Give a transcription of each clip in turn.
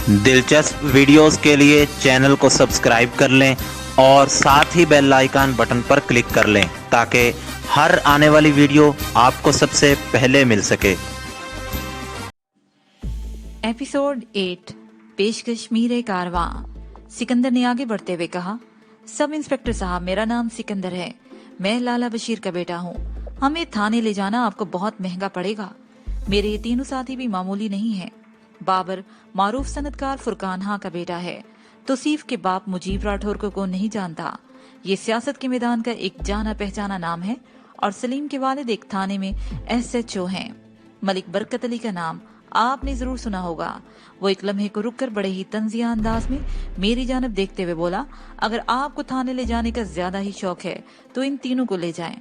دلچسپ ویڈیوز کے لیے چینل کو سبسکرائب کر لیں اور ساتھ ہی بیل آئیکن بٹن پر کلک کر لیں تاکہ ہر آنے والی ویڈیو آپ کو سب سے پہلے مل سکے۔ ایپیسوڈ 8 پیشکش میر کارواں۔ سکندر نے آگے بڑھتے ہوئے کہا، سب انسپکٹر صاحب، میرا نام سکندر ہے، میں لالا بشیر کا بیٹا ہوں۔ ہمیں تھانے لے جانا آپ کو بہت مہنگا پڑے گا۔ میرے یہ تینوں ساتھی بھی معمولی نہیں ہیں۔ بابر معروف صنعتکار فرقان ہاں کا بیٹا ہے۔ توصیف کے باپ مجیب راٹھور کو کون نہیں جانتا؟ یہ سیاست کے میدان کا ایک جانا پہچانا نام ہے، اور سلیم کے والد ایک تھانے میں SHO ہیں۔ ملک برکت علی کا نام آپ نے ضرور سنا ہوگا۔ وہ ایک لمحے کو رک کر بڑے ہی طنزیہ انداز میں میری جانب دیکھتے ہوئے بولا، اگر آپ کو تھانے لے جانے کا زیادہ ہی شوق ہے تو ان تینوں کو لے جائیں۔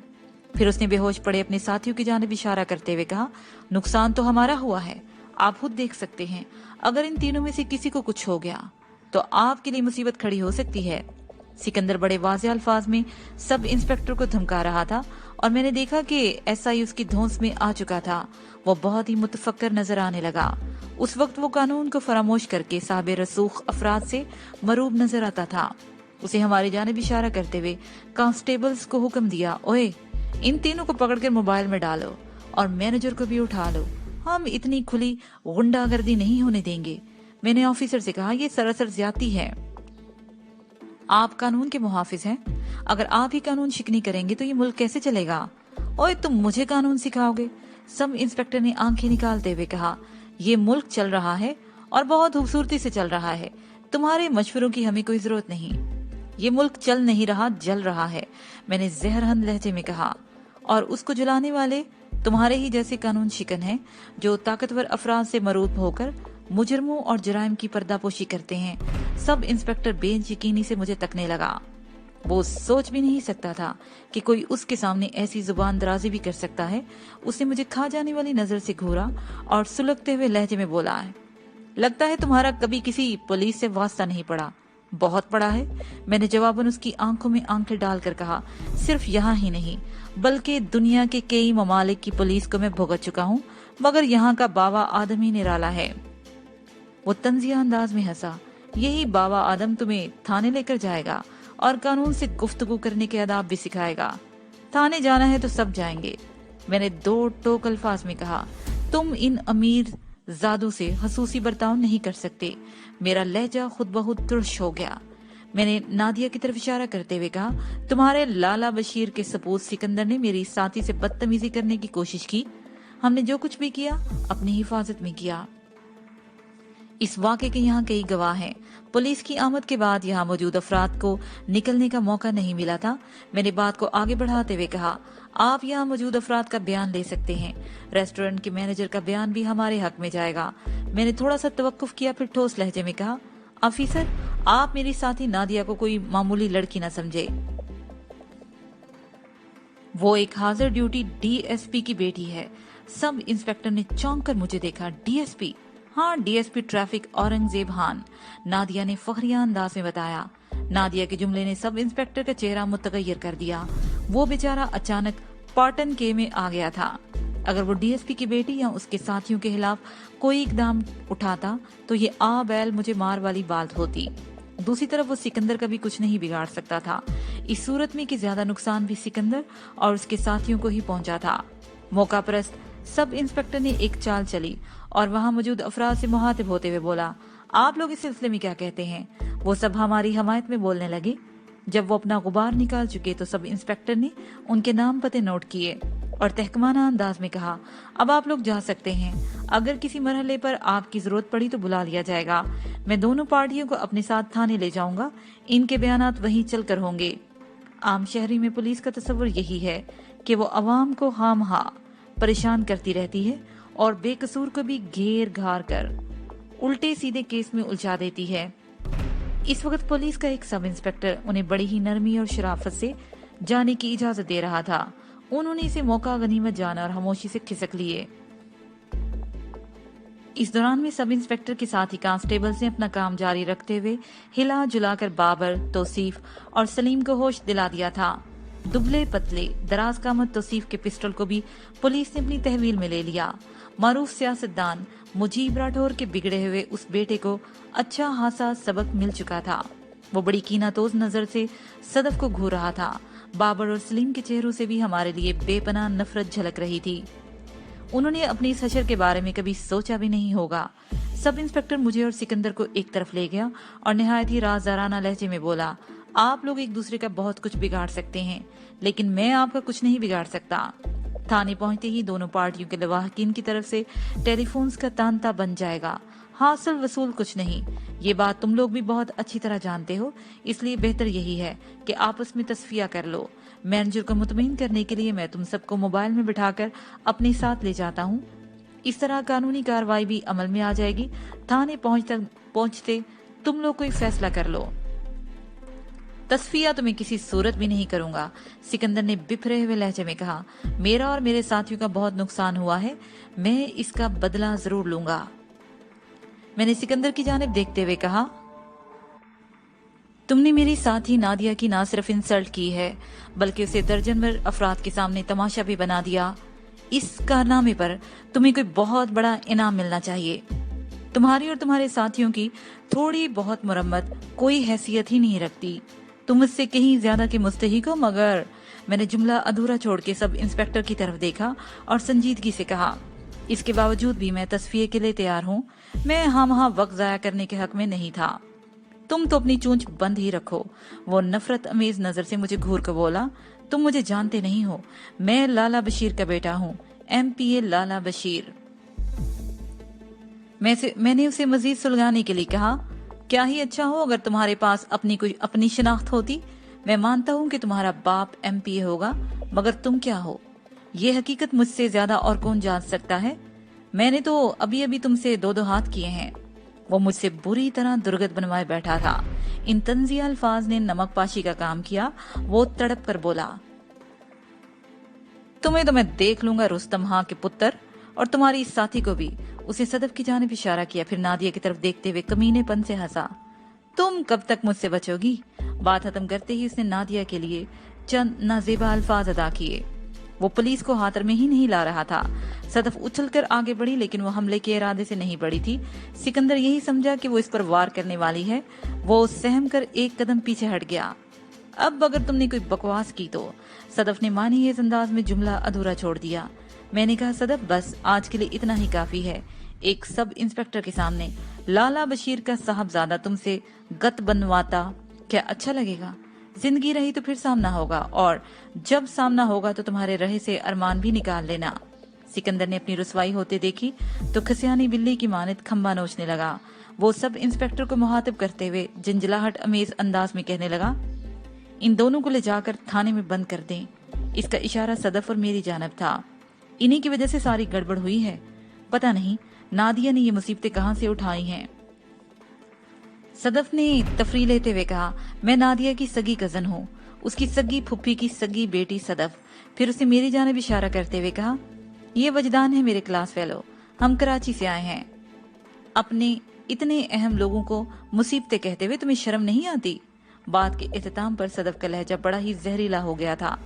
پھر اس نے بے ہوش پڑے اپنے ساتھیوں کی جانب اشارہ کرتے ہوئے کہا، نقصان تو ہمارا ہوا ہے، آپ خود دیکھ سکتے ہیں۔ اگر ان تینوں میں سے کسی کو کچھ ہو گیا تو آپ کے لیے مصیبت کھڑی ہو سکتی ہے۔ سکندر بڑے واضح الفاظ میں سب انسپکٹر کو دھمکا رہا تھا، اور میں نے دیکھا کہ SI اس کی دھونس میں آ چکا تھا۔ وہ بہت ہی متفکر نظر آنے لگا۔ اس وقت وہ قانون کو فراموش کر کے صاحب رسوخ افراد سے مروب نظر آتا تھا۔ اسے ہماری جانب اشارہ کرتے ہوئے کانسٹیبلز کو حکم دیا، اوئے ان تینوں کو پکڑ کر موبائل میں ڈالو اور مینیجر کو بھی اٹھا لو۔ ہم اتنی کھلی غنڈہ گردی نہیں ہونے دیں گے۔ میں نے آفیسر سے کہا، یہ سراسر زیادتی ہے۔ آپ قانون کے محافظ ہیں، اگر آپ ہی قانون شکنی کریں گے تو یہ ملک کیسے چلے گا؟ اوئے تم مجھے قانون سکھاؤ گے؟ سب انسپکٹر نے آنکھیں نکالتے ہوئے کہا، یہ ملک چل رہا ہے اور بہت خوبصورتی سے چل رہا ہے، تمہارے مشوروں کی ہمیں کوئی ضرورت نہیں۔ یہ ملک چل نہیں رہا، جل رہا ہے، میں نے زہرہند لہجے میں کہا، اور اس کو جلانے والے تمہارے ہی جیسے قانون شکن ہیں جو طاقتور افراد سے مروب ہو کر مجرموں اور جرائم کی پردہ پوشی کرتے ہیں۔ سب انسپکٹر بے یقینی سے مجھے تکنے لگا۔ وہ سوچ بھی نہیں سکتا تھا کہ کوئی اس کے سامنے ایسی زبان درازی بھی کر سکتا ہے۔ اس نے مجھے کھا جانے والی نظر سے گھورا اور سلگتے ہوئے لہجے میں بولا، لگتا ہے تمہارا کبھی کسی پولیس سے واسطہ نہیں پڑا۔ بہت پڑا ہے، میں نے جواباً اس کی آنکھوں میں آنکھیں ڈال کر کہا، صرف یہاں ہی نہیں بلکہ دنیا کے کئی ممالک کی پولیس کو میں بھگت چکا ہوں، مگر یہاں کا بابا آدم ہی نرالا ہے۔ وہ طنزیہ انداز میں ہنسا، یہی بابا آدم تمہیں تھانے لے کر جائے گا اور قانون سے گفتگو کرنے کے آداب بھی سکھائے گا۔ تھانے جانا ہے تو سب جائیں گے۔ میں نے دو ٹوک الفاظ میں کہا، تم ان امیر زادوں سے خصوصی برتاؤ نہیں کر سکتے۔ میرا لہجہ خود بخود ترش ہو گیا۔ میں نے نادیہ کی طرف اشارہ کرتے ہوئے کہا، تمہارے لالا بشیر کے سپوت سکندر نے میری ساتھی سے بدتمیزی کرنے کی کوشش کی۔ ہم نے جو کچھ بھی کیا اپنی حفاظت میں کیا۔ اس واقعے کے یہاں کئی گواہ ہیں۔ پولیس کی آمد کے بعد یہاں موجود افراد کو نکلنے کا موقع نہیں ملا تھا۔ میں نے بات کو آگے بڑھاتے ہوئے کہا، آپ یہاں موجود افراد کا بیان لے سکتے ہیں۔ ریسٹورنٹ کے مینیجر کا بیان بھی ہمارے حق میں جائے گا۔ میں نے تھوڑا سا توقف کیا، پھر ٹھوس لہجے میں کہا، آفیسر آپ میری ساتھی نادیہ کو کوئی معمولی لڑکی نہ سمجھے۔ وہ ایک حاضر ڈیوٹی DSP کی بیٹی ہے۔ سب انسپکٹر نے چونک کر مجھے دیکھا، DSP؟ ہاں، DSP traffic Aurangzeb Khan, Nadia نے فخریہ انداز میں بتایا۔ نادیہ کے جملے نے سب انسپکٹر کا چہرہ متغیر کر دیا۔ وہ بیچارہ اچانک پاٹن کے میں آ گیا تھا۔ اگر وہ DSP کی بیٹی یا اس کے ساتھیوں کے خلاف کوئی اقدام اٹھاتا تو یہ بیل مجھے مار والی بات ہوتی۔ دوسری طرف وہ سکندر کا بھی کچھ نہیں بگاڑ سکتا تھا، اس صورت میں کہ زیادہ نقصان بھی سکندر اور اس کے ساتھیوں کو ہی پہنچا تھا۔ موقع پرست سب انسپکٹر نے ایک چال چلی اور وہاں موجود افراد سے مخاطب ہوتے ہوئے بولا، آپ لوگ اس سلسلے میں کیا کہتے ہیں؟ وہ سب ہماری حمایت میں بولنے لگے۔ جب وہ اپنا غبار نکال چکے تو سب انسپکٹر نے ان کے نام پتے نوٹ کیے اور تحکمانہ انداز میں کہا، اب آپ لوگ جا سکتے ہیں۔ اگر کسی مرحلے پر آپ کی ضرورت پڑی تو بلا لیا جائے گا۔ میں دونوں پارٹیوں کو اپنے ساتھ تھانے لے جاؤں گا، ان کے بیانات وہیں چل کر ہوں گے۔ عام شہری میں پولیس کا تصور یہی ہے کہ وہ عوام کو خام خواہ پریشان کرتی رہتی ہے اور بے قصور کو بھی گھیر گھار کر الٹے سیدھے کیس میں الجھا دیتی ہے۔ اس وقت پولیس کا ایک سب انسپکٹر انہیں بڑی ہی نرمی اور شرافت سے جانے کی اجازت دے رہا تھا۔ انہوں نے اسے موقع غنیمت جانا اور خاموشی سے کھسک لیے۔ اس دوران میں سب انسپکٹر کے ساتھ ہی کانسٹیبلز نے اپنا کام جاری رکھتے ہوئے ہلا جلا کر بابر، توصیف اور سلیم کو ہوش دلا دیا تھا۔ دبلے پتلے دراز قامت توصیف کے پسٹل کو بھی پولیس نے اپنی تحویل میں لے لیا۔ معروف سیاستدان मुजीब राठौर के बिगड़े हुए उस बेटे को अच्छा खासा सबक मिल चुका था। वो बड़ी कीनातोज नजर से सदफ को घूर रहा था। बाबर और सलीम के चेहरों से भी हमारे लिए बेपनाह नफरत झलक रही थी। उन्होंने अपनी इस हशर के बारे में कभी सोचा भी नहीं होगा। सब इंस्पेक्टर मुझे और सिकंदर को एक तरफ ले गया और निहायत ही राज़दाराना लहजे में बोला, आप लोग एक दूसरे का बहुत कुछ बिगाड़ सकते हैं, लेकिन मैं आपका कुछ नहीं बिगाड़ सकता। थाने पहुंचते ही दोनों पार्टियों के लवाहकीन की तरफ से टेलीफोन्स का तांता बन जाएगा। हासिल वसूल कुछ नहीं। ये बात तुम लोग भी बहुत अच्छी तरह जानते हो, इसलिए बेहतर यही है कि आपस में तस्फिया कर लो। मैनेजर को मुतमईन करने के लिए मैं तुम सबको मोबाइल में बिठाकर अपने साथ ले जाता हूँ। इस तरह कानूनी कार्रवाई भी अमल में आ जाएगी। थाने पहुंचते तुम लोग कोई फैसला कर लो। तस्फिया तो मैं किसी सूरत भी नहीं करूंगा, सिकंदर ने बिफरे हुए लहजे में कहा। मेरा और मेरे साथियों का बहुत नुकसान हुआ है, मैं इसका बदला जरूर लूंगा। मैंने सिकंदर की जानिब देखते हुए कहा, तुमने मेरी साथी नादिया की ना सिर्फ इंसल्ट की है, बल्कि उसे दर्जन भर अफराद के सामने तमाशा भी बना दिया। इस कारनामे पर तुम्हें कोई बहुत बड़ा इनाम मिलना चाहिए। तुम्हारी और तुम्हारे साथियों की थोड़ी बहुत मुरम्मत कोई हैसियत ही नहीं रखती। तुम मुझसे कहीं ज्यादा के मुस्तहिक हो। मगर मैंने जुमला अधूरा छोड़ के सब इंस्पेक्टर की तरफ देखा और संजीदगी से कहा, इसके बावजूद भी मैं तस्फिये के लिए तैयार हूँ। मैं वहाँ वक्त जाया करने के हक में नहीं था। तुम तो अपनी चूंच बंद ही रखो। वो नफरत अमेज नजर से मुझे घूर कर बोला, तुम मुझे जानते नहीं हो, मैं लाला बशीर का बेटा हूँ, MPA लाला बशीर। मैंने उसे मजीद सुलझाने के लिए कहा, क्या ही अच्छा हो अगर तुम्हारे पास अपनी शिनाख्त होती। मैं मानता हूँ कि तुम्हारा बाप MPA होगा, मगर तुम क्या हो ये हकीकत मुझसे ज्यादा और कौन जान सकता है। मैंने तो अभी अभी तुमसे दो हाथ किए हैं। वो मुझसे बुरी तरह दुर्गत बनवाए बैठा था। इन तंजिया अल्फाज ने नमक पाशी का काम किया। वो तड़प कर बोला, तुम्हें तो मैं देख लूंगा रुस्तम खां के पुत्र, और तुम्हारी इस साथी को भी। उसे सदफ की जानिब इशारा किया, फिर नादिया की तरफ देखते हुए कमीनेपन से हंसा। तुम कब तक मुझसे बचोगी। बात खत्म करते ही उसने नादिया के लिए चंद नाजेबा अल्फाज अदा किए। वो पुलिस को हाथर में ही नहीं ला रहा था। सदफ उछलकर आगे बढ़ी, लेकिन वो हमले के इरादे से नहीं बढ़ी थी। सिकंदर यही समझा कि वो इस पर वार करने वाली है। वो सहम कर एक कदम पीछे हट गया। अब अगर तुमने कोई बकवास की तो। सदफ ने मानी इस अंदाज में जुमला अधूरा छोड़ दिया। मैंने कहा, सदफ बस आज के लिए इतना ही काफी है। एक सब इंस्पेक्टर के सामने लाला बशीर का साहबजादा तुमसे गत बनवाता क्या अच्छा लगेगा। जिंदगी रही तो फिर सामना होगा, और जब सामना होगा तो तुम्हारे रहे से अरमान भी निकाल लेना। सिकंदर ने अपनी रुसवाई होते देखी तो खसियानी बिल्ली की मानित खंबा नोचने लगा। वो सब इंस्पेक्टर को मुहातिब करते हुए झंझलाहट अमेज अंदाज में कहने लगा, इन दोनों को ले जाकर थाने में बंद कर दें। इसका इशारा सदफ और मेरी जानब था। इन्हीं की वजह से सारी गड़बड़ हुई है। पता नहीं नादिया ने ये मुसीबतें कहां से उठाई हैं। सदफ ने तफरी लेते हुए कहा, मैं नादिया की सगी कजन हूँ, उसकी सगी फुप्पी की सगी बेटी सदफ। फिर उसे मेरी जानिब इशारा करते हुए कहा, ये वजदान है मेरे क्लास फेलो, हम कराची से आए हैं। अपने इतने अहम लोगों को मुसीबतें कहते हुए तुम्हें शर्म नहीं आती। बात के इख्तिताम पर सदफ का लहजा बड़ा ही जहरीला हो गया था।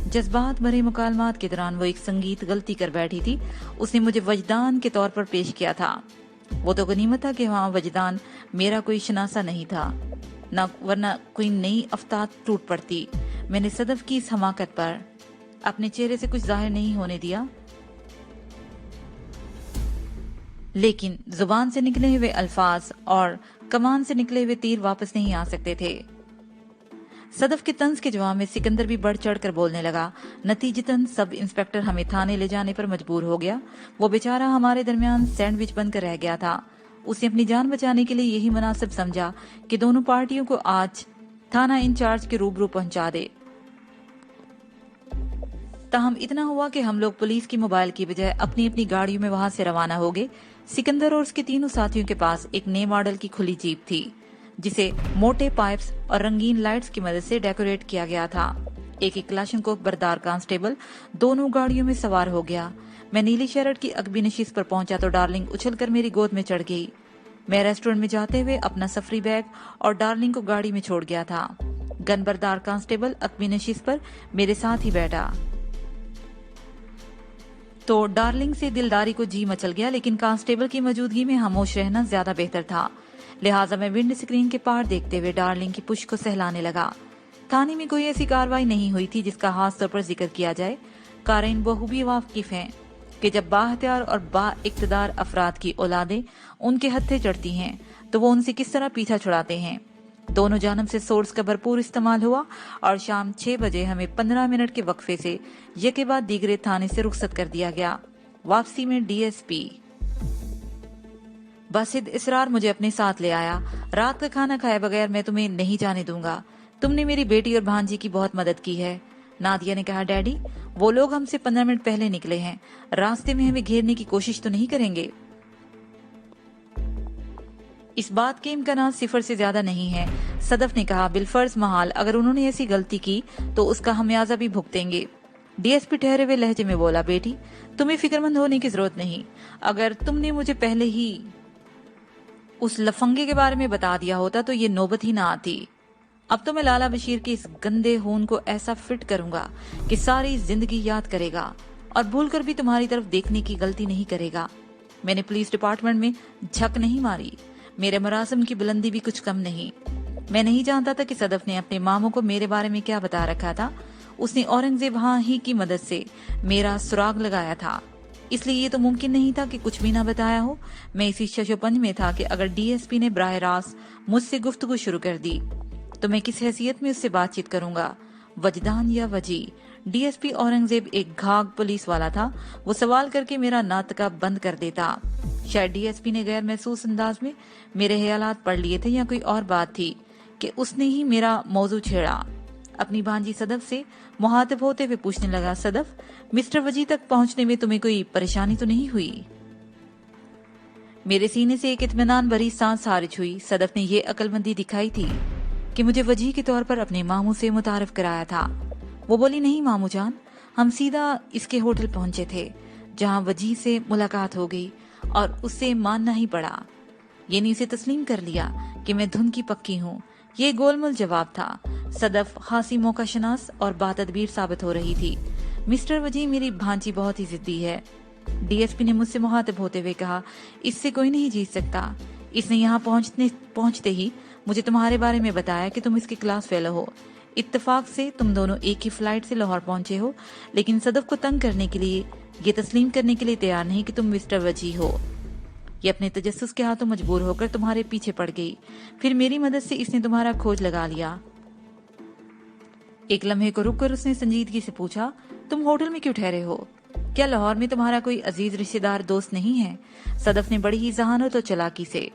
जज्बात भरे मुकालमात के दौरान वो एक संगीत गलती कर बैठी थी। उसने मुझे वजदान के तौर पर पेश किया था। वो तो गनीमत था कि वहाँ वजदान मेरा कोई शनासा नहीं था, ना वरना कोई नई अफ्ताह टूट पड़ती। मैंने सदफ की इस हमाकत पर अपने चेहरे से कुछ जाहिर नहीं होने दिया, लेकिन जुबान से निकले हुए अल्फाज और कमान से निकले हुए तीर वापस नहीं आ सकते थे। सदफ के तंज के जवाब में सिकंदर भी बढ़ चढ़ कर बोलने लगा। नतीजतन सब इंस्पेक्टर हमें थाने ले जाने पर मजबूर हो गया। वो बेचारा हमारे दरमियान सैंडविच बनकर रह गया था। उसने अपनी जान बचाने के लिए यही मुनासिब समझा कि दोनों पार्टियों को आज थाना इंचार्ज के रूबरू पहुंचा दे। ताहम इतना हुआ कि हम लोग पुलिस की मोबाइल की बजाय अपनी अपनी गाड़ियों में वहां से रवाना हो गए। सिकंदर और उसके तीनों साथियों के पास एक नए मॉडल की खुली जीप थी, जिसे मोटे पाइप्स और रंगीन लाइट्स की मदद से डेकोरेट किया गया था। एक क्लाशनकोफ बरदार कांस्टेबल दोनों गाड़ियों में सवार हो गया। मैं नीली शर्ट की अकबी नशीस पर पहुंचा तो डार्लिंग उछलकर मेरी गोद में चढ़ गई। मैं रेस्टोरेंट में जाते हुए अपना सफरी बैग और डार्लिंग को गाड़ी में छोड़ गया था। गन बरदार कांस्टेबल अकबी नशीस पर मेरे साथ ही बैठा। तो डार्लिंग से दिलदारी को जी मचल गया, लेकिन कांस्टेबल की मौजूदगी में खामोश रहना ज्यादा बेहतर था। लिहाजा मैं विंड स्क्रीन के पार देखते हुए डार्लिंग की पुश को सहलाने लगा। थाने में कोई ऐसी कार्रवाई नहीं हुई थी जिसका खास तौर पर जिक्र किया जाए। कारीन बखूबी वाकिफ हैं कि जब बाहत्यार और बाइक्तदार अफराद की औलादें उनके हत्थे चढ़ती हैं तो वो उनसे किस तरह पीछा छुड़ाते हैं। दोनों जानब से सोर्स का भरपूर इस्तेमाल हुआ और शाम 6 बजे हमें 15 मिनट के वक्फे से यके बाद दीगरे थाने से रुखसत कर दिया गया। वापसी में डीएसपी बासिद इसरार मुझे अपने साथ ले आया। रात का खाना खाए बगैर मैं तुम्हें नहीं जाने दूंगा। तुमने मेरी बेटी और भांजी की बहुत मदद की है। नादिया ने कहा, डैडी वो लोग हमसे 15 मिनट पहले निकले हैं, रास्ते में हमें घेरने की कोशिश तो नहीं करेंगे। इस बात के इम्कानात 0 से ज्यादा नहीं है, सदफ ने कहा। बिलफर्ज महाल अगर उन्होंने ऐसी गलती की तो उसका खमियाजा भी भुगतेंगे। डीएसपी ठहरे हुए लहजे में बोला, बेटी तुम्हें फिक्रमंद होने की जरूरत नहीं। अगर तुमने मुझे पहले ही उस लफंगे के बारे में बता दिया होता तो ये नौबत ही ना आती। अब तो मैं लाला बशीर के इस गंदे खून को ऐसा फिट करूंगा कि सारी जिंदगी याद करेगा और भूल कर भी तुम्हारी तरफ देखने की गलती नहीं करेगा। मैंने पुलिस डिपार्टमेंट में झक नहीं मारी, मेरे मरासम की बुलंदी भी कुछ कम नहीं। मैं नहीं जानता था कि सदफ ने अपने मामों को मेरे बारे में क्या बता रखा था। उसने औरंगजेब हाँ ही की मदद से मेरा सुराग लगाया था, इसलिए ये तो मुमकिन नहीं था कि कुछ भी ना बताया हो। मैं इसी शशोपंज में था कि अगर डीएसपी ने बराह रास्त मुझसे गुफ्तगू शुरू कर दी तो मैं किस हैसियत में उससे बातचीत करूंगा, वजदान या वजी। डीएसपी औरंगजेब एक घाघ पुलिस वाला था। वो सवाल करके मेरा नाटका बंद कर देता। शायद डीएसपी ने गैर महसूस अंदाज में मेरे ख्यालात पढ़ लिए थे या कोई और बात थी कि उसने ही मेरा मौजू छेड़ा। अपनी भांजी सदफ से मुहातिब होते हुए पूछने लगा, सदफ मिस्टर वजी तक पहुंचने में तुम्हें कोई परेशानी तो नहीं हुई? मेरे सीने से एक इत्मीनान भरी सांस खारिज हुई। सदफ ने ये अक्लमंदी दिखाई थी कि मुझे वजी के तौर पर अपने मामू से मुतारफ कराया था। वो बोली, नहीं मामू जान, हम सीधा इसके होटल पहुंचे थे जहां वजी से मुलाकात हो गई और उससे मानना ही पड़ा। ये नहीं उसे तस्लीम कर लिया कि मैं धुन की पक्की हूँ। ये गोलमोल जवाब था। सदफ खासी मौका शनास और बातदबीर साबित हो रही थी। मिस्टर वजी मेरी भांजी बहुत ही जिद्दी है। डीएसपी ने मुझसे मुहातिब होते हुए कहा, इससे कोई नहीं जीत सकता। इसने यहाँ पहुंचते ही मुझे तुम्हारे बारे में बताया कि तुम इसके क्लास फेलो हो। इत्तेफाक से तुम दोनों एक ही फ्लाइट से लाहौर पहुंचे हो, लेकिन सदफ को तंग करने के लिए, ये तस्लीम करने के लिए तैयार नहीं कि तुम मिस्टर वजी हो। ये अपने तजस्सुस के हाथों मजबूर होकर तुम्हारे पीछे पड़ गई। फिर मेरी मदद से इसने तुम्हारा खोज लगा लिया। एक लम्हे को रुककर उसने संजीदगी से पूछा, तुम होटल में क्यों ठहरे हो? क्या लाहौर में तुम्हारा कोई अजीज रिश्तेदार दोस्त नहीं है? सदफ ने बड़ी ही जहानत और चालाकी से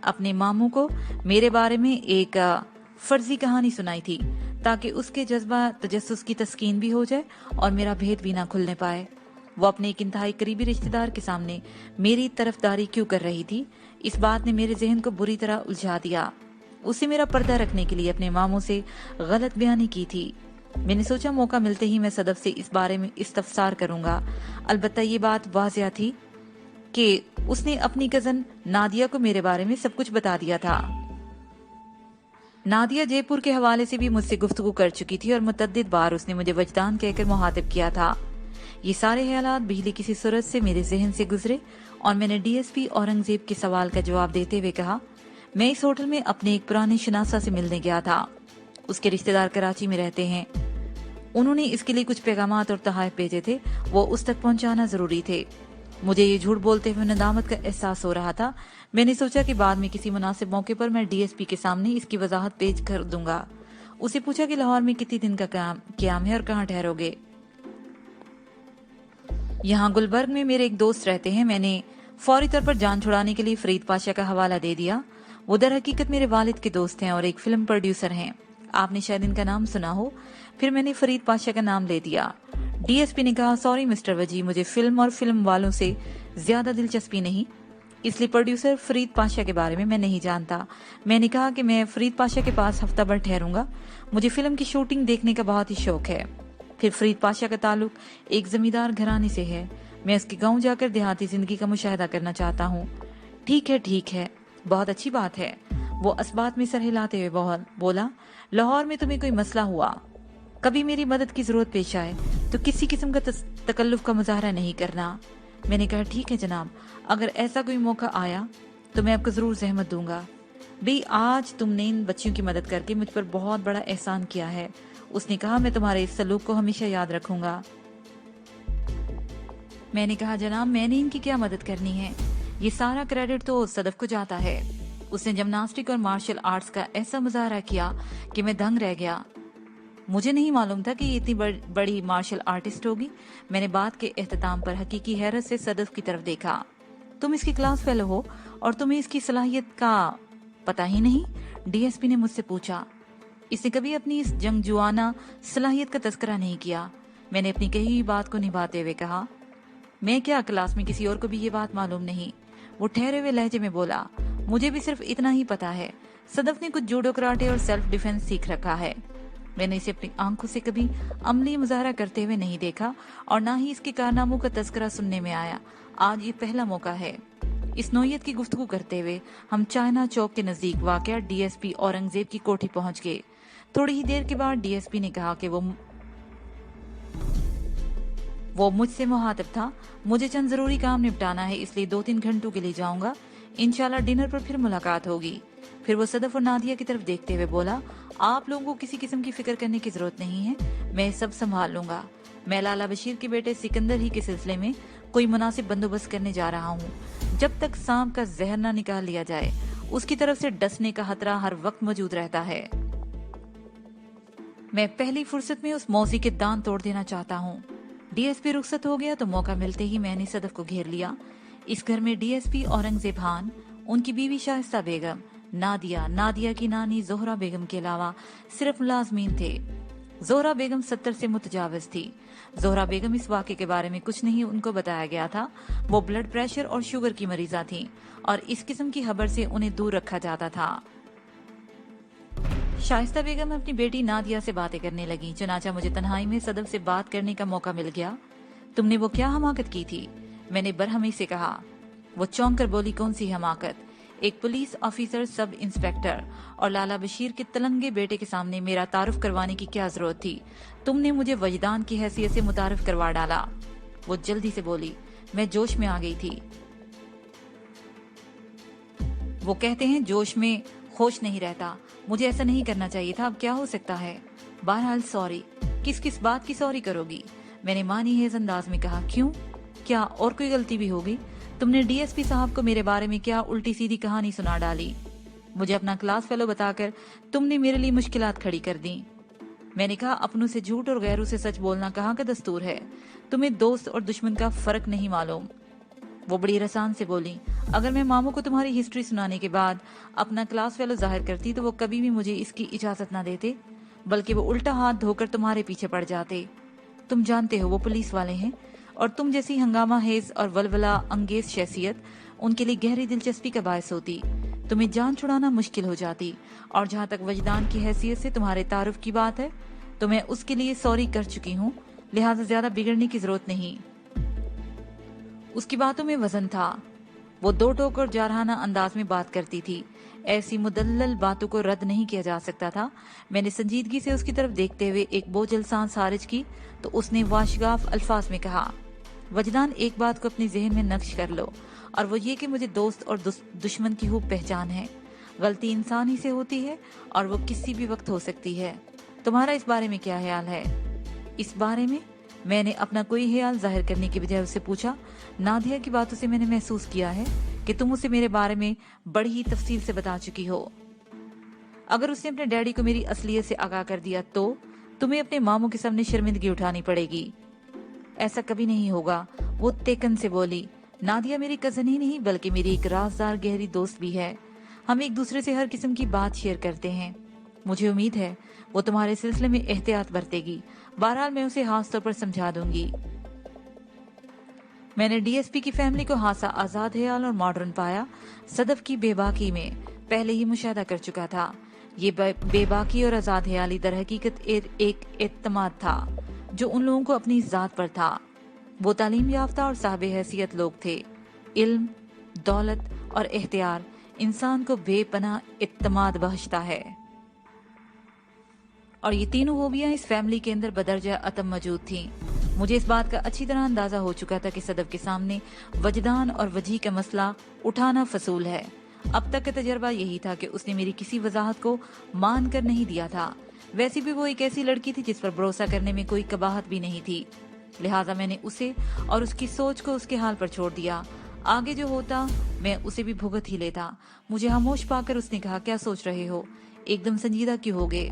अपने मामू को मेरे बारे में एक फर्जी कहानी सुनाई थी ताकि उसके जज्बा तजस्सुस की तस्कीन भी हो जाए और मेरा भेद भी ना खुलने पाए। वो अपने एक इंतहाई करीबी रिश्तेदार के सामने मेरी तरफदारी क्यों कर रही थी, इस बात ने मेरे जहन को बुरी तरह उलझा दिया। उसे मेरा पर्दा रखने के लिए अपने मामू से गलत बयानी की थी। मैंने सोचा मौका मिलते ही मैं सदफ से इस बारे में इस्तफसार करूंगा। अलबत्ता ये बात वाज़िया थी कि उसने अपनी कजन नादिया को मेरे बारे में सब कुछ बता दिया था। नादिया जयपुर के हवाले से भी मुझसे गुफ्तगू कर चुकी थी और मुतअद्दिद बार उसने मुझे वजदान कहकर मुहातिब किया था। ये सारे ख्यालात बिजली किसी सूरत से मेरे जहन से गुजरे और मैंने डीएसपी औरंगजेब के सवाल का जवाब देते हुए कहा, मैं इस होटल में अपने एक पुराने शनासा से मिलने गया था। उसके रिश्तेदार कराची में रहते हैं। उन्होंने इसके लिए कुछ पैगामात और तोहफे भेजे थे, वो उस तक पहुंचाना जरूरी थे। मुझे ये झूठ बोलते हुए नदामत का एहसास हो रहा था। मैंने सोचा कि बाद में किसी मुनासिब मौके पर मैं डीएसपी के सामने इसकी वजाहत पेश कर दूंगा। उसे पूछा कि लाहौर में कितने दिन का क्याम है और कहाँ ठहरोगे? यहाँ गुलबर्ग में मेरे एक दोस्त रहते हैं। मैंने फौरी तौर पर जान छुड़ाने के लिए फरीद पाशा का हवाला दे दिया। वो दर हकीकत मेरे वालिद के दोस्त हैं और एक फिल्म प्रोड्यूसर हैं। आपने शायद इनका नाम सुना हो। फिर मैंने फरीद पाशा का नाम ले दिया। डीएसपी ने कहा, सॉरी मिस्टर वजी, मुझे फिल्म और फिल्म वालों से ज्यादा दिलचस्पी नहीं, इसलिए प्रोड्यूसर फरीद पाशा के बारे में मैं नहीं जानता। मैंने कहा कि मैं फरीद पाशा के पास हफ्ता भर ठहरूंगा। मुझे फिल्म की शूटिंग देखने का बहुत ही शौक है। फिर फरीद पाशा का ताल्लुक एक जमींदार घराने से है। मैं उसके गांव जाकर देहाती जिंदगी का मुशाहिदा करना चाहता हूँ। ठीक है, बहुत अच्छी बात है। वो असबात में सर हिलाते हुए बोला, लाहौर में तुम्हें कोई मसला हुआ कभी मेरी मदद की जरूरत पेश आए तो किसी किस्म का तकल्लुफ का मुजाहरा नहीं करना। मैंने कहा ठीक है जनाब, अगर ऐसा कोई मौका आया तो मैं आपको जरूर जहमत दूंगा। भाई आज तुमने इन बच्चियों की मदद करके मुझ पर बहुत बड़ा एहसान किया है। उसने कहा मैं तुम्हारे इस सलूक को हमेशा याद रखूंगा। मैंने कहा जनाब मैंने इनकी क्या मदद करनी है, ये सारा क्रेडिट तो सदफ को जाता है। उसने जिम्नास्टिक और मार्शल आर्ट्स का ऐसा मुजाहरा किया कि मैं दंग रह गया। मुझे नहीं मालूम था कि ये इतनी बड़ी मार्शल आर्टिस्ट होगी। मैंने बात के एहतमाम पर हकीकी हैरत से सदफ की तरफ देखा। तुम इसकी क्लास फेलो हो और तुम्हें इसकी सलाहियत का पता ही नहीं? डीएसपी ने मुझसे पूछा। इसने कभी अपनी इस जंगजुआना सलाहियत का तस्करा नहीं किया। मैंने अपनी कही हुई बात को निभाते हुए कहा, मैं क्या, क्लास में किसी और को भी ये बात मालूम नहीं। वो ठहरे हुए लहजे में बोला, मुझे भी सिर्फ इतना ही पता है, सदफ ने कुछ जूडो कराटे और सेल्फ डिफेंस सीख रखा है। मैंने इसे अपनी आंखों से कभी अमली मुजाहरा करते हुए नहीं देखा और ना ही इसके कारनामों का तस्करा सुनने में आया। आज ये पहला मौका है। इस नौयत की गुफ्तगू करते हुए हम चाइना चौक के नजदीक वाक़या डीएसपी औरंगजेब की कोठी पहुंच गए। थोड़ी ही देर के बाद डीएसपी ने कहा कि वो मुझसे मुहातिब था। मुझे चंद जरूरी काम निपटाना है, इसलिए 2-3 घंटों के लिए जाऊंगा। इंशाल्लाह डिनर पर फिर मुलाकात होगी। फिर वो सदफ और नादिया की तरफ देखते हुए बोला, आप लोगों को किसी किस्म की फिक्र करने की जरूरत नहीं है, मैं सब संभाल लूंगा। मैं लाला बशीर के बेटे सिकंदर ही के सिलसिले में कोई मुनासिब बंदोबस्त करने जा रहा हूँ। जब तक सांप का जहर न निकाल लिया जाए उसकी तरफ से डसने का खतरा हर वक्त मौजूद रहता है। मैं पहली फुर्सत में उस मौसी के दांत तोड़ देना चाहता हूँ। डीएसपी रुखसत हो गया तो मौका मिलते ही मैंने सदफ को घेर लिया। इस घर में डीएसपी औरंगजेब खान, उनकी बीवी शाइस्ता बेगम, नादिया की नानी जोहरा बेगम के अलावा सिर्फ मुलाजमीन थे। जोहरा बेगम 70 से मुतजाविज थी। जोहरा बेगम इस वाक़े के बारे में कुछ नहीं उनको बताया गया था। वो ब्लड प्रेशर और शुगर की मरीजा थी और इस किस्म की खबर से उन्हें दूर रखा जाता था। शाइस्ता बेगम अपनी बेटी नादिया से बातें करने लगी। चुनाचा मुझे तन्हाई में सदफ से बात करने का मौका मिल गया। तुमने वो क्या हमाकत की थी? मैंने बरहमी से कहा। वो चौंक कर बोली, कौन सी हमाकत? एक पुलिस ऑफिसर, सब इंस्पेक्टर और लाला बशीर के तलंगे बेटे के सामने मेरा तारुफ करवाने की क्या जरूरत थी? तुमने मुझे वजदान की हैसियत से मुतारिफ करवा डाला। वो जल्दी से बोली, मैं जोश में आ गई थी। वो कहते हैं जोश में होश नहीं रहता। मुझे ऐसा नहीं करना चाहिए था, अब क्या हो सकता है। बहरहाल सॉरी। किस किस बात की सॉरी करोगी? मैंने मानी है अंदाज में कहा। क्यों, क्या और कोई गलती भी होगी? तुमने डीएसपी साहब को मेरे बारे में क्या उल्टी सीधी कहानी सुना डाली? मुझे अपना क्लास फेलो बताकर तुमने मेरे लिए मुश्किलात खड़ी कर दी। मैंने कहा, अपनों से झूठ और गैरों से सच बोलना कहाँ का दस्तूर है? तुम्हें दोस्त और दुश्मन का फर्क नहीं मालूम। वो बड़ी रसान से बोली, अगर मैं मामू को तुम्हारी हिस्ट्री सुनाने के बाद अपना क्लास फेलो जाहिर करती तो वो कभी भी मुझे इसकी इजाजत ना देते, बल्कि वो उल्टा हाथ धोकर तुम्हारे पीछे पड़ जाते। तुम जानते हो वो पुलिस वाले हैं और तुम जैसी हंगामा हेज और वलवला अंगेज शख्सियत उनके लिए गहरी दिलचस्पी का बायस होती। तुम्हें जान छुड़ाना मुश्किल हो जाती। और जहाँ तक वजदान की हैसियत से तुम्हारे तारुफ की बात है तो मैं उसके लिए सॉरी कर चुकी हूँ, लिहाजा ज्यादा बिगड़ने की जरूरत नहीं। उसकी बातों में वजन था। वो दो टोक और जारहाना अंदाज में बात करती थी। ऐसी मुदल्लल बातों को रद्द नहीं किया जा सकता था। मैंने संजीदगी से उसकी तरफ देखते हुए एक बोझल सांस खारिज की तो उसने वाशगाफ अल्फाज में कहा, वजदान, एक बात को अपने जहन में नक्श कर लो और वो ये कि मुझे दोस्त और दुश्मन की खूब पहचान है। गलती इंसान ही से होती है और वो किसी भी वक्त हो सकती है। तुम्हारा इस बारे में क्या ख्याल है? इस बारे में मैंने अपना कोई ख्याल जाहिर करने की बजाय उससे पूछा। नादिया की बातों से मैंने महसूस किया है कि तुम उसे मेरे बारे में बड़ी ही तफसील से बता चुकी हो। अगर उसने अपने डैडी को मेरी असलियत से आगाह कर दिया तो तुम्हें अपने मामू के सामने शर्मिंदगी उठानी पड़ेगी। ऐसा कभी नहीं होगा, वो तेकन से बोली। नादिया मेरी कजन ही नहीं बल्कि मेरी एक राजदार गहरी दोस्त भी है। हम एक दूसरे से हर किस्म की बात शेयर करते हैं। मुझे उम्मीद है वो तुम्हारे सिलसिले में एहतियात बरतेगी। बहरहाल मैं उसे खास तौर पर समझा दूंगी। मैंने डीएसपी की फैमिली को हासा आजाद ख्याल और मॉडर्न पाया। सदफ की बेबाकी में पहले ही मुशाहिदा कर चुका था। ये बेबाकी और आजाद ख्याली दर हकीकत एक एतमाद था जो उन लोगों को अपनी जात पर था। वो तालीम याफ्ता और साहब हैसियत लोग थे। इल्म, दौलत और इख्तियार इंसान को बेपनाह इत्तमाद बख्शता है। और ये तीनों खूबियां इस फैमिली के अंदर बदरजा अतम मौजूद थीं। मुझे इस बात का अच्छी तरह अंदाजा हो चुका था कि सदफ के सामने वजदान और वजह का मसला उठाना फसूल है। अब तक का तजर्बा यही था कि उसने मेरी किसी वजाहत को मान कर नहीं दिया था। वैसे भी वो एक ऐसी लड़की थी जिस पर भरोसा करने में कोई कबाहत भी नहीं थी, लिहाजा मैंने उसे और उसकी सोच को उसके हाल पर छोड़ दिया। आगे जो होता मैं उसे भी भुगत ही लेता। मुझे खामोश पाकर उसने कहा, क्या सोच रहे हो? एकदम संजीदा क्यों हो गए?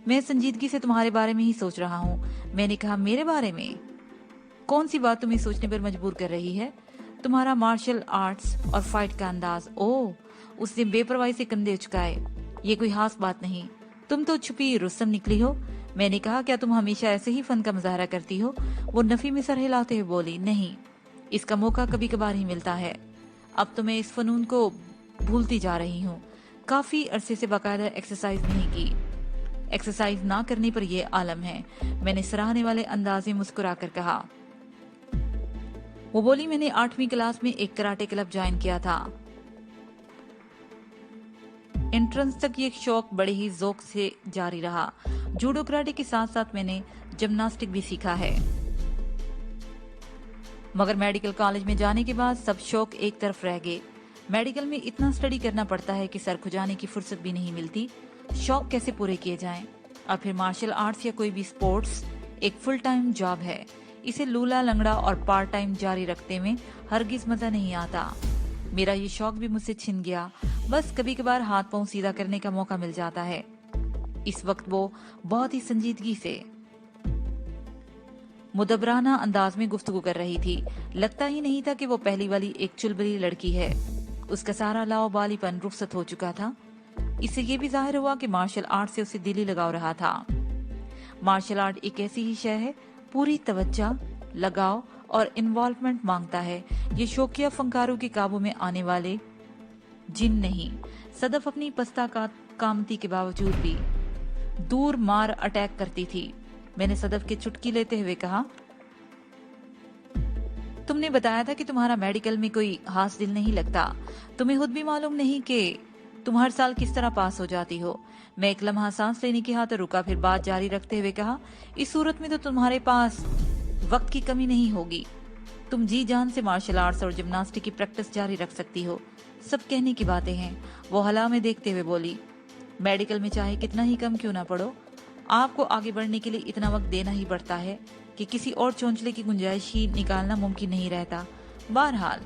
मैं संजीदगी से तुम्हारे बारे में ही सोच रहा हूँ। मैंने कहा, मेरे बारे में? कौन सी बात तुम्हें सोचने पर मजबूर कर रही है? तुम्हारा मार्शल आर्ट्स और फाइट का अंदाज। ओह, उसने बेपरवाही से कंधे उचकाए। ये कोई खास बात नहीं, तुम तो छुपी रुस्तम निकली हो। मैंने कहा, क्या तुम हमेशा ऐसे ही फन का मुजाहरा करती हो? वो नफी में सर हिलाते हुए बोली, नहीं, इसका मौका कभी कभार ही मिलता है। अब तो मैं इस फनून को भूलती जा रही हूँ। काफी अरसे से बाकायदा एक्सरसाइज नहीं की। एक्सरसाइज ना करने पर यह आलम है, मैंने सराहने वाले अंदाज में मुस्कुरा कर कहा। वो बोली, मैंने 8वीं क्लास में एक कराटे क्लब ज्वाइन किया था। एंट्रेंस तक ये शौक बड़े ही ज़ौक से जारी रहा। जूडो कराटे के साथ साथ मैंने जिम्नास्टिक भी सीखा है, मगर मेडिकल कॉलेज में जाने के बाद सब शौक एक तरफ रह गए। मेडिकल में इतना स्टडी करना पड़ता है कि सर खुजाने की फुर्सत भी नहीं मिलती। शौक कैसे पूरे किए जाएं? और फिर मार्शल आर्ट्स या कोई भी स्पोर्ट्स एक फुल टाइम जॉब है। इसे लूला लंगड़ा और पार्ट टाइम जारी रखते में हरगिज मजा नहीं आता। मेरा ये शौक भी मुझसे छिन गया। बस कभी कभार हाथ पांव सीधा करने का मौका मिल जाता है। इस वक्त वो बहुत ही संजीदगी से मुदबराना अंदाज में गुफ्तगू कर रही थी। लगता ही नहीं था कि वो पहली वाली एक चुलबुली लड़की है। उसका सारा लाओबालीपन रुखसत हो चुका था। इससे ये भी जाहिर हुआ कि मार्शल आर्ट से उसे दिली लगाव रहा था। मार्शल आर्ट एक ऐसी ही शय है, पूरी तवज्जो, लगाव और इन्वॉल्वमेंट मांगता है। ये शौकिया फंकारों के काबू में आने वाले जिन नहीं। सदफ अपनी पस्ता का कामती के बावजूद भी दूर मार अटैक करती थी। मैंने सदफ की चुटकी लेते हुए कहा, तुमने बताया था कि तुम्हारा मेडिकल में कोई खास दिल नहीं लगता। तुम्हें खुद भी मालूम नहीं कि तुम हर साल किस तरह पास हो जाती हो। मैं एक लम्हा सांस लेने की हाथ रुका, फिर बात जारी रखते हुए कहा, इस सूरत में तो तुम्हारे पास वक्त की कमी नहीं होगी। तुम जी जान से मार्शल आर्ट्स और जिम्नास्टिक की प्रैक्टिस जारी रख सकती हो। सब कहने की बातें हैं। वो हला में देखते हुए बोली, मेडिकल में चाहे कितना ही कम क्यों ना पढ़ो, आपको आगे बढ़ने के लिए इतना वक्त देना ही पड़ता है कि किसी और चोंचले की गुंजाइश ही निकालना मुमकिन नहीं रहता। बहरहाल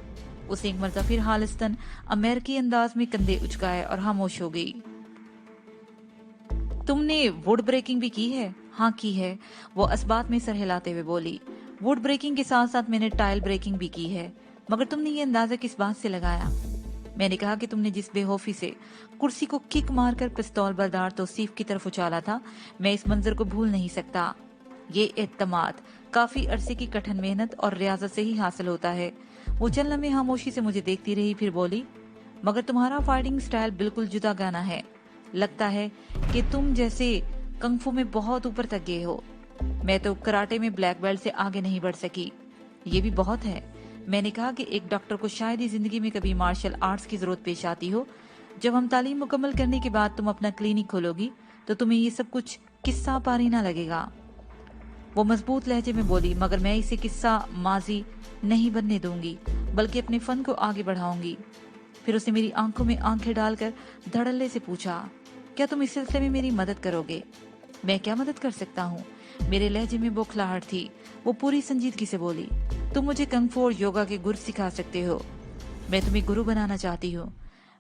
उसे एक मर्तबा फिर हालिस्तन अमेरिकी अंदाज में कंधे उचकाए और खामोश हो गई। तुमने वुड ब्रेकिंग भी की है? हाँ की है, वो असबात में सर हिलाते हुए बोली। वुड ब्रेकिंग के साथ साथ मैंने टाइल ब्रेकिंग भी की है। मगर तुमने ये अंदाजा किस बात से लगाया? मैंने कहा कि तुमने जिस बेखौफी से कुर्सी को किक मारकर पिस्तौल बरदार तौसीफ की तरफ उछाला था, मैं इस मंजर को भूल नहीं सकता। ये एतमाद काफी अरसे की कठिन मेहनत और रियाजत से ही हासिल होता है। वो चंद लम्हे खामोशी से मुझे देखती रही, फिर बोली, मगर तुम्हारा फाइटिंग स्टाइल बिल्कुल जुदा गाना है। लगता है कि तुम जैसे कंगफू में बहुत ऊपर तक गए हो। मैं तो कराटे में ब्लैक बेल्ट से आगे नहीं बढ़ सकी। ये भी बहुत है। मैंने कहा कि एक डॉक्टर को शायद ही जिंदगी में कभी मार्शल आर्ट्स की जरूरत पेश आती हो। जब हम तालीम मुकम्मल करने के बाद तुम अपना क्लिनिक खोलोगी तो तुम्हें ये सब कुछ किस्सा पारी ना लगेगा। वो मजबूत लहजे में बोली, मगर मैं इसे किस्सा माजी नहीं बनने दूंगी, बल्कि अपने फन को आगे बढ़ाऊंगी। फिर उसने मेरी आंखों में आंखें डालकर धड़ल्ले से पूछा, क्या तुम इस सिलसिले में मेरी मदद करोगे? मैं क्या मदद कर सकता हूँ? मेरे लहजे में बौखलाहट थी। वो पूरी संजीदगी से बोली, तुम मुझे कंगफू और योगा के गुर सिखा सकते हो। मैं तुम्हें गुरु बनाना चाहती हूँ।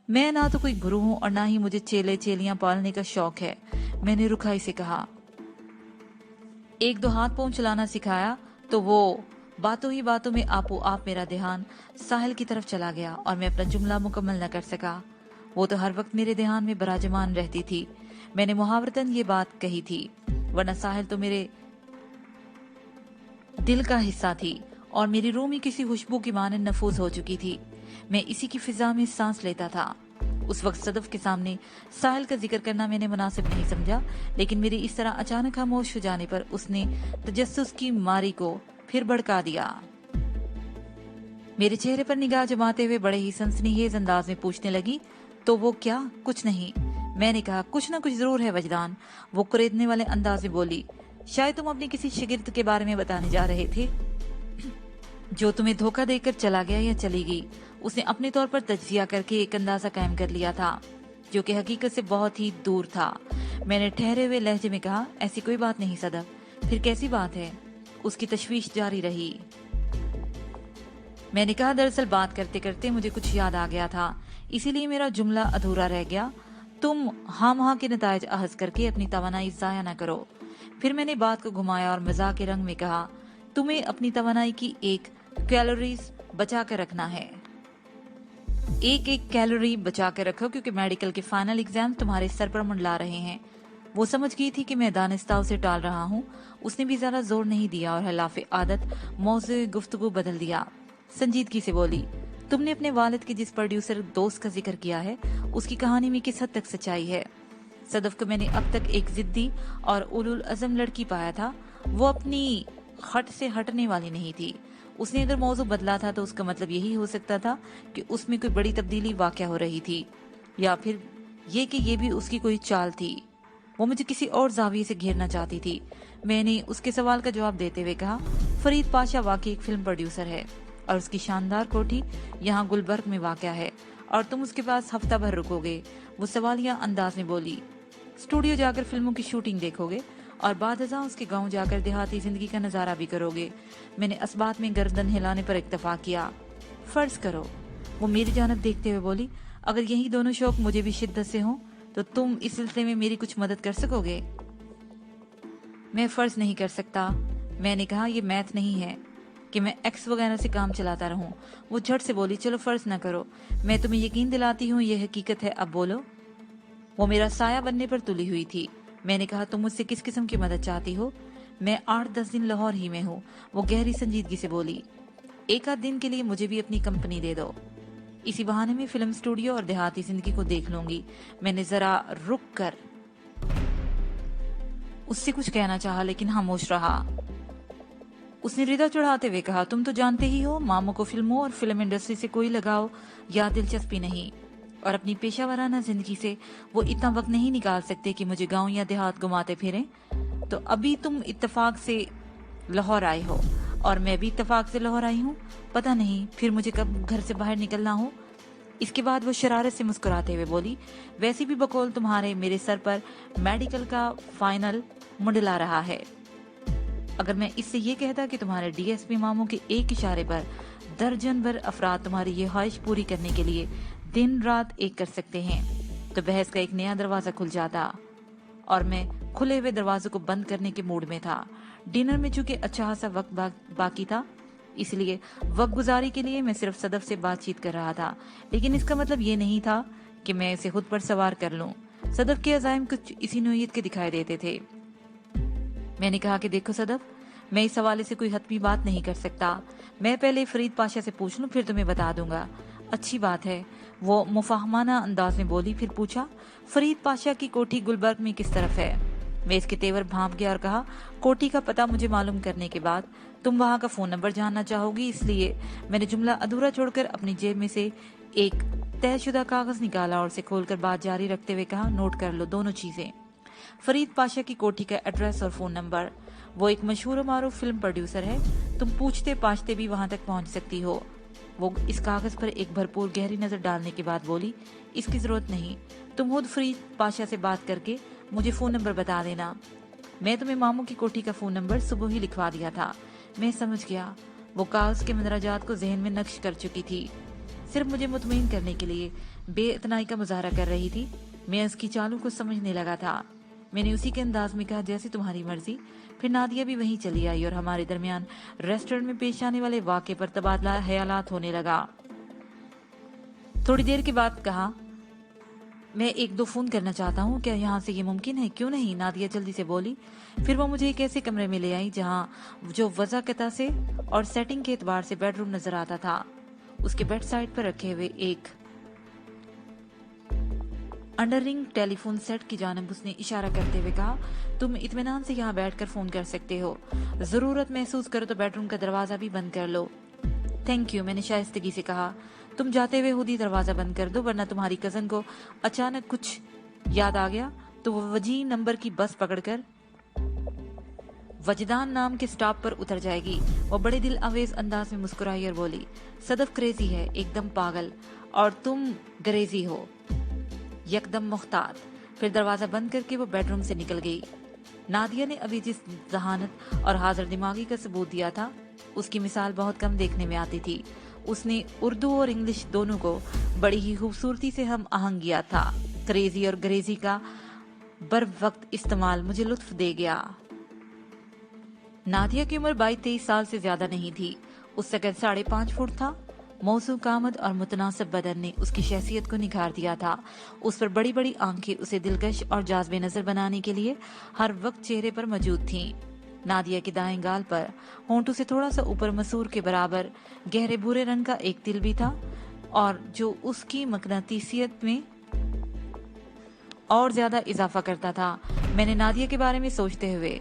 मैं ना तो कोई गुरु हूँ और ना ही मुझे चेले चेलियां पालने का शौक है। मैंने रुखाई से कहा। एक दो हाथ पांव चलाना सिखाया तो वो बातों ही बातों में आपो आप मेरा ध्यान साहिल की तरफ चला गया और मैं अपना जुमला मुकम्मल न कर सका। वो तो हर वक्त मेरे ध्यान में बराजमान रहती थी। मैंने मुहावरतन ये बात कही थी, वरना साहिल तो मेरे दिल का हिस्सा थी और मेरी रूह में किसी खुशबू की मानंद नफूस हो चुकी थी। मैं इसी की फिजा में सांस लेता था। उस वक्त सदफ के सामने साहिल का जिक्र करना मैंने मुनासिब नहीं समझा, लेकिन मेरी इस तरह अचानक खामोश हो जाने पर उसने तजस्सुस की मारी को फिर भड़का दिया। मेरे चेहरे पर निगाह जमाते हुए बड़े ही सनसनीखेज अंदाज में पूछने लगी, तो वो क्या? कुछ नहीं। میں نے کہا کچھ نہ کچھ ضرور ہے وجدان. وہ کریدنے والے انداز میں بولی شاید تم اپنی کسی شاگرد کے بارے میں بتانے جا رہے تھے جو تمہیں دھوکہ دے کر چلا گیا یا چلی گئی. اس نے اپنے طور پر تجزیہ کر کے ایک اندازہ قائم کر لیا تھا جو کہ حقیقت سے بہت ہی دور تھا. میں نے ٹھہرے ہوئے لہجے میں کہا ایسی کوئی بات نہیں صدف. پھر کیسی بات ہے؟ اس کی تشویش جاری رہی. میں نے کہا دراصل بات کرتے کرتے مجھے کچھ یاد آ گیا تھا اسی لیے میرا جملہ ادھورا رہ گیا. تم ہاں کے نتائج اخذ کر کے اپنی توانائی ضائع نہ کرو. پھر میں نے بات کو گھمایا اور مزاح کے رنگ میں کہا تمہیں اپنی توانائی کی ایک کیلوریز بچا کر رکھنا ہے. ایک کیلوری بچا کے رکھو کیونکہ میڈیکل کے فائنل ایگزام تمہارے سر پر منڈلا رہے ہیں. وہ سمجھ گئی تھی کہ میں دانستہ اسے ٹال رہا ہوں. اس نے بھی زیادہ زور نہیں دیا اور خلاف عادت موضوع گفتگو بدل دیا. سنجیدگی سے بولی تم نے اپنے والد کے جس پروڈیوسر دوست کا ذکر کیا ہے اس کی کہانی میں کس حد تک سچائی ہے؟ صدف کو میں نے اب تک ایک ضدی اور اولو العزم لڑکی پایا تھا. وہ اپنی خٹ سے ہٹنے والی نہیں تھی. اس نے اگر موضوع بدلا تھا تو اس کا مطلب یہی ہو سکتا تھا کہ اس میں کوئی بڑی تبدیلی واقع ہو رہی تھی یا پھر یہ کہ یہ بھی اس کی کوئی چال تھی. وہ مجھے کسی اور زاویے سے گھیرنا چاہتی تھی. میں نے اس کے سوال کا جواب دیتے ہوئے کہا فرید پاشا واقعی ایک فلم پروڈیوسر ہے اور اس کی شاندار کوٹھی یہاں گلبرگ میں واقع ہے اور تم اس کے پاس ہفتہ بھر رکو گے. وہ سوالیہ انداز میں بولی اسٹوڈیو جا کر فلموں کی شوٹنگ دیکھو گے اور بعد ازاں اس کے گاؤں جا کر دیہاتی زندگی کا نظارہ بھی کرو گے. میں نے اسبات میں گردن ہلانے پر اکتفا کیا. فرض کرو. وہ میری جانب دیکھتے ہوئے بولی اگر یہی دونوں شوق مجھے بھی شدت سے ہوں تو تم اس سلسلے میں میری کچھ مدد کر سکو گے؟ میں فرض نہیں کر سکتا. میں نے کہا یہ میتھ نہیں ہے کہ میں ایکس وغیرہ سے کام چلاتا رہوں. وہ جھٹ سے بولی چلو فرض نہ کرو. میں تمہیں یقین دلاتی ہوں یہ حقیقت ہے. اب بولو. وہ میرا سایہ بننے پر تلی ہوئی تھی. میں نے کہا تم مجھ سے کس قسم کی مدد چاہتی ہو؟ میں 8-10 دن لاہور ہی میں ہوں. وہ گہری سنجیدگی سے بولی 1 دن کے لیے مجھے بھی اپنی کمپنی دے دو. اسی بہانے میں فلم اسٹوڈیو اور دیہاتی زندگی کو دیکھ لوں گی. میں نے ذرا رک کر اس سے کچھ کہنا چاہا لیکن خاموش رہا. اس نے ردا چڑھاتے ہوئے کہا تم تو جانتے ہی ہو ماموں کو فلموں اور فلم انڈسٹری سے کوئی لگاؤ یا دلچسپی نہیں اور اپنی پیشہ ورانہ زندگی سے وہ اتنا وقت نہیں نکال سکتے کہ مجھے گاؤں یا دیہات گھماتے پھریں. تو ابھی تم اتفاق سے لاہور آئے ہو اور میں بھی اتفاق سے لاہور آئی ہوں. پتہ نہیں پھر مجھے کب گھر سے باہر نکلنا ہو. اس کے بعد وہ شرارت سے مسکراتے ہوئے بولی ویسی بھی بقول تمہارے میرے سر پر میڈیکل کا فائنل منڈلا رہا ہے. اگر میں اس سے یہ کہتا کہ تمہارے ڈی ایس پی ماموں کے ایک اشارے پر درجن بھر افراد تمہاری یہ خواہش پوری کرنے کے لیے دن رات ایک کر سکتے ہیں تو بحث کا ایک نیا دروازہ کھل جاتا. اور میں کھلے ہوئے دروازے کو بند کرنے کے موڈ میں تھا. ڈنر میں چونکہ اچھا خاصا وقت باقی تھا اس لیے وقت گزاری کے لیے میں صرف صدف سے بات چیت کر رہا تھا. لیکن اس کا مطلب یہ نہیں تھا کہ میں اسے خود پر سوار کر لوں. صدف کے عزائم کچھ اسی نوعیت کے دکھائی دیتے تھے. میں نے کہا کہ دیکھو صدف میں اس حوالے سے کوئی حتمی بات نہیں کر سکتا. میں پہلے فرید پاشا سے پوچھ لوں پھر تمہیں بتا دوں گا. اچھی بات ہے. وہ مفاہمانہ انداز میں بولی. پھر پوچھا فرید پاشا کی کوٹھی گلبرگ میں کس طرف ہے؟ میں اس کے تیور بھانپ گیا اور کہا کوٹھی کا پتہ مجھے معلوم کرنے کے بعد تم وہاں کا فون نمبر جاننا چاہو گی اس لیے میں نے جملہ ادھورا چھوڑ کر اپنی جیب میں سے ایک طے شدہ کاغذ نکالا اور اسے کھول کر بات جاری رکھتے ہوئے کہا نوٹ کر لو دونوں چیزیں. فرید پاشا کی کوٹھی کا ایڈریس اور فون نمبر. وہ ایک مشہور و معروف فلم پروڈیوسر ہے. تم پوچھتے پاچھتے بھی وہاں تک پہنچ سکتی ہو. وہ اس کاغذ پر ایک بھرپور گہری نظر ڈالنے کے بعد بولی اس کی ضرورت نہیں. تم خود فرید پاشا سے بات کر کے مجھے فون نمبر بتا دینا. میں تمہیں ماموں کی کوٹھی کا فون نمبر صبح ہی لکھوا دیا تھا. میں سمجھ گیا. وہ کاغذ کے مندرجات کو ذہن میں نقش کر چکی تھی. صرف مجھے مطمئن کرنے کے لیے بے اعتنائی کا مظاہرہ کر رہی تھی. میں اس کی چالوں کو سمجھنے لگا تھا. میں نے اسی کے انداز میں کہا جیسے تمہاری مرضی. پھر نادیہ بھی وہیں چلی آئی اور ہمارے درمیان ریسٹورنٹ میں پیش آنے والے واقعے پر تبادلہ خیالات ہونے لگا. تھوڑی دیر کے بعد کہا میں 1-2 فون کرنا چاہتا ہوں. کیا یہاں سے یہ ممکن ہے؟ کیوں نہیں؟ نادیہ جلدی سے بولی. پھر وہ مجھے ایک ایسے کمرے میں لے آئی جہاں جو وضاقتہ سے اور سیٹنگ کے اعتبار سے بیڈ روم نظر آتا تھا. اس کے بیڈ سائڈ پر رکھے ہوئے ایک انڈر رنگ ٹیلی فون سیٹ کی جانب اس نے اشارہ کرتے ہوئے کہا تم اطمینان سے یہاں بیٹھ کر فون کر سکتے ہو. ضرورت محسوس کرو تو بیڈ روم کا دروازہ بھی بند کر لو. Thank you. میں نے شائستگی سے کہا تم جاتے ہوئے خود ہی دروازہ بند کر دو ورنہ تمہاری کزن کو اچانک کچھ याद आ गया तो वो वजी नंबर की बस पकड़कर वजदान नाम के स्टॉप पर उतर जाएगी। वो बड़े दिल अवेज अंदाज में मुस्कुराई और बोली, सदफ क्रेजी है, एकदम पागल, और तुम गरेजी हो, यकदम मुख्तात। फिर दरवाजा बंद करके वो बेडरूम से निकल गई। नादिया ने अभी जिस जहानत और हाजिर दिमागी का सबूत दिया था, उसकी मिसाल बहुत कम देखने में आती थी। उसने उर्दू और इंग्लिश दोनों को बड़ी ही खूबसूरती से हम आहंग किया था। क्रेजी और गरेजी का बर वक्त इस्तेमाल मुझे लुत्फ दे गया। नादिया की उम्र 22-23 साल से ज्यादा नहीं थी। उसका कद 5.5 फुट था। मौसू कामत और मुतनासिब बदन ने उसकी शख्सियत को निखार दिया था। उस पर बड़ी बड़ी आंखें उसे दिलकश और जाज़बे नजर बनाने के लिए हर वक्त चेहरे पर मौजूद थीं। नादिया के दाएं गाल पर होंठों से थोड़ा सा ऊपर मसूर के बराबर गहरे भूरे रंग का एक तिल भी था, और जो उसकी मकनातीसियत में और ज्यादा इजाफा करता था। मैंने नादिया के बारे में सोचते हुए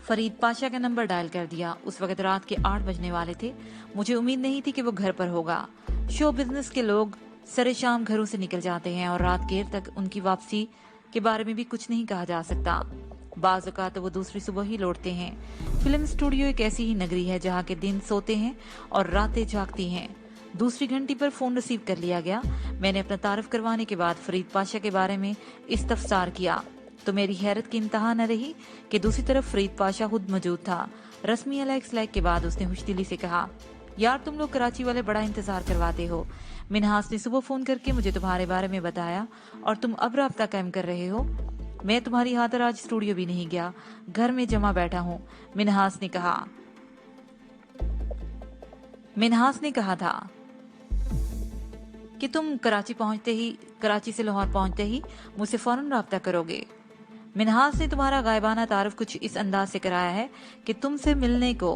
फरीद पाशा का नंबर डायल कर दिया। उस वक्त रात के 8 बजने वाले थे। मुझे उम्मीद नहीं थी कि वो घर पर होगा। शो बिजनेस के लोग सरे शाम घरों से निकल जाते हैं और रात देर तक उनकी वापसी के बारे में भी कुछ नहीं कहा जा सकता। बाज़ औक़ात वो दूसरी सुबह ही लौटते हैं। फिल्म स्टूडियो एक ऐसी ही नगरी है जहाँ के दिन सोते हैं और रातें जागती हैं। दूसरी घंटी पर फोन रिसीव कर लिया गया। मैंने अपना तारुफ करवाने के बाद फरीद पाशा के बारे में इस्तफसार किया तो मेरी हैरत की इंतहा न रही कि दूसरी तरफ फरीद पाशा खुद मौजूद था। रस्मी अलैक्स के बाद उसने खुशदिली से कहा, यार तुम लोग कराची वाले बड़ा इंतजार करवाते हो। मिनहास ने सुबह फोन करके मुझे तुम्हारे बारे में बताया और तुम अब राब्ता कायम कर रहे हो। मैं तुम्हारी खातिर आज स्टूडियो भी नहीं गया, घर में जमा बैठा हूँ। मिनहास ने कहा था कि तुम कराची से लाहौर पहुंचते ही मुझसे फौरन राब्ता करोगे। मिनहास ने तुम्हारा गायबाना तारुफ कुछ इस अंदाज से कराया है कि तुमसे मिलने को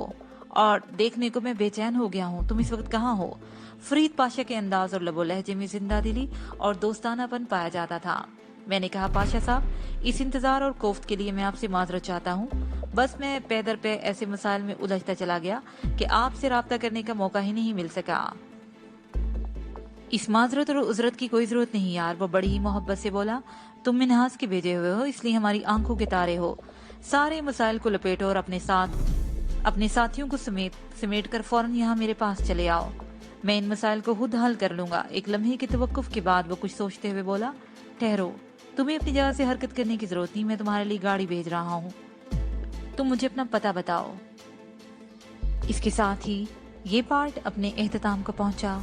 और देखने को मैं बेचैन हो गया हूँ। तुम इस वक्त कहाँ हो? फरीद पाशा के अंदाज और लबो लहजे में जिंदा दिली और दोस्तानापन पाया जाता था। मैंने कहा, पाशा साहब, इस इंतजार और कोफ्त के लिए मैं आपसे माजरत चाहता हूँ। बस मैं पैदर पे ऐसे मसाइल में उलझता चला गया कि आपसे राब्ता करने का मौका ही नहीं मिल सका। इस माजरत और उजरत की कोई जरूरत नहीं यार, वो बड़ी ही मोहब्बत से बोला। तुम मिनहास के भेजे हुए हो, इसलिए हमारी आंखों के तारे हो। सारे मसाइल को लपेटो और अपने साथियों को समेट कर फौरन यहाँ मेरे पास चले आओ। मैं इन मसाइल को खुद हल कर लूंगा। एक लम्हे के तवक्कुफ के बाद वो कुछ सोचते हुए बोला, ठहरो, तुम्हें अपनी जगह से हरकत करने की जरूरत नहीं। मैं तुम्हारे लिए गाड़ी भेज रहा हूँ, तुम मुझे अपना पता बताओ। इसके साथ ही ये पार्ट अपने एहतिताम को पहुंचा।